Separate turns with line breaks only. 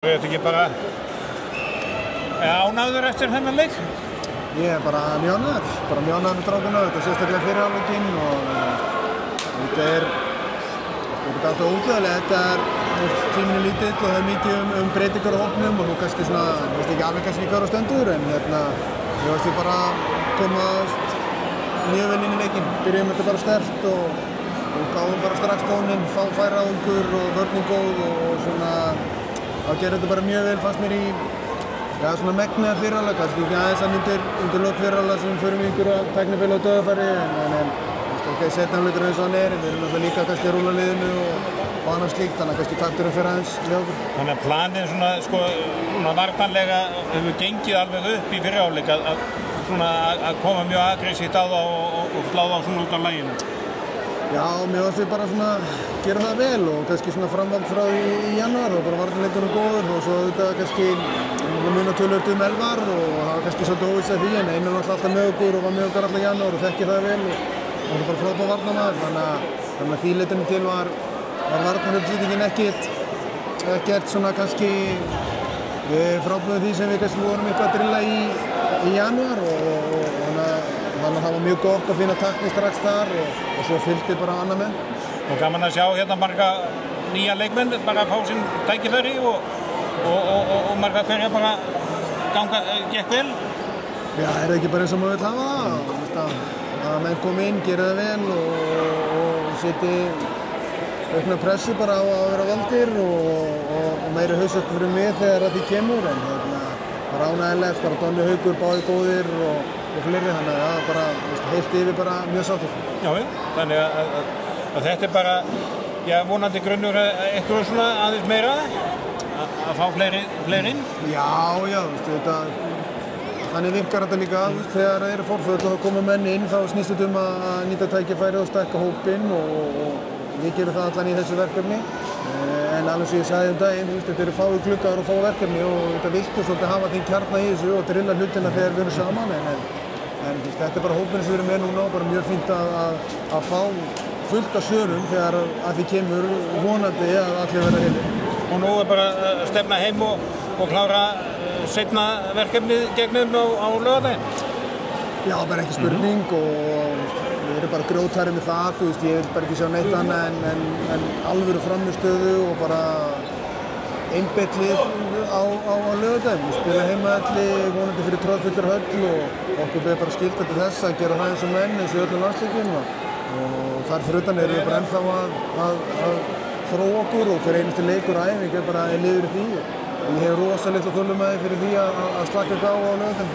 Þú ert ekki bara ánægður eftir þennan leik?
Ég bara mjög ánægður með strákana, þetta sérstaklega fyrir hálfleikinn og þetta er alltaf ótrúlega, tíminn er lítill og það er mikið breytingar á hópnum og þú kannski svona, veist ekki alveg kannski hver á stendur en ég veist við bara komast mjög vel inn í leikinn, byrjum þetta bara sterkt og gáðum bara strax tóninn, færa okkur og vörnin góð og svona þá gerði þetta bara mjög vel, fannst mér í svona megniða fyrirháleik, kannski ekki aðeins undir lok fyrirháleik sem förum í einhverja tæknifæli á dauðafæri en ok, seinni hálfleikur eins og hann er, en við erum náttúrulega líka kannski að rúlla liðinu og annað slíkt, þannig að kannski takturinn fyrir aðeins hjá okkur.
Þannig að planið svona varnarlega hefur gengið alveg upp í fyrirháleik að koma mjög aggressíft á það og slá það svona út af laginu.
Já, mér fannst við bara svona gera það vel og kannski svona framvald frá í janúar og bara varnarleikurinn góður og svo auðvitað kannski muna töluvert Elvar og það var kannski svolítið óvissað því en Einar var alltaf með okkur og var með okkur allan janúar og þekkir það vel og það var bara frábær varnarmaður þannig að því leitinu til var varnaruppsýtingin ekkert svona kannski frábæðu því sem við kannski vorum eitthvað að drilla í janúar og þannig að það var mjög gott að finna takni strax þar og svo fylgdi bara annað með.
Og gaman að sjá hérna marga nýja leikmenn bara að fá sín tækifæri og marga hverja bara gekk vel.
Já, er það ekki bara eins og maður vill hafa það? Að menn kom inn, gera það vel og setji aukna pressu bara á að vera valdir og meiri hausverk fyrir mig þegar að því kemur en bara ánægilegt, bara Donni Haukur, báði góðir og fleiri, þannig að það bara heilt yfir bara mjög sáttur.
Já, þannig að þetta er bara, vonandi grunnur eitthvað svona aðeins meira að fá fleiri inn?
Já, þannig virkar þetta líka þegar það eru forföll og það koma menn inn þá snýst þetta að nýta tækifæri og stækka hópinn og við gerum það allan í þessu verkefni en alveg sem ég sagði daginn, þetta eru fáir gluggar og fáir verkefni og þetta viltu svolítið hafa þín kjarna í þessu og drilla hlutina þegar við erum saman en þetta er bara hópinn sem við erum með núna og bara mjög fínt að fá fullt af svörum þegar að því kemur vonandi að allir verða heilir.
Og nú er bara að stefna heim og klára seinna verkefnið gegnum á laugardaginn?
Já, bara ekki spurning og við erum bara grjótæri með það, ég vil bara ekki sjá neitt annað en alvöru frammistöðu og bara einbeitt lið á laugardaginn. Við spila heimavelli vonandi fyrir troðfullri höll og okkur beður bara skylda til þess að gera það eins og menn eins og öllum landsleikjum og þar fyrir utan erum við bara ennþá að þróa okkur og hver einustu leikur og æfing er bara liður í því og ég hef rosa litla þolinmæði fyrir því að slaka þetta á laugardaginn.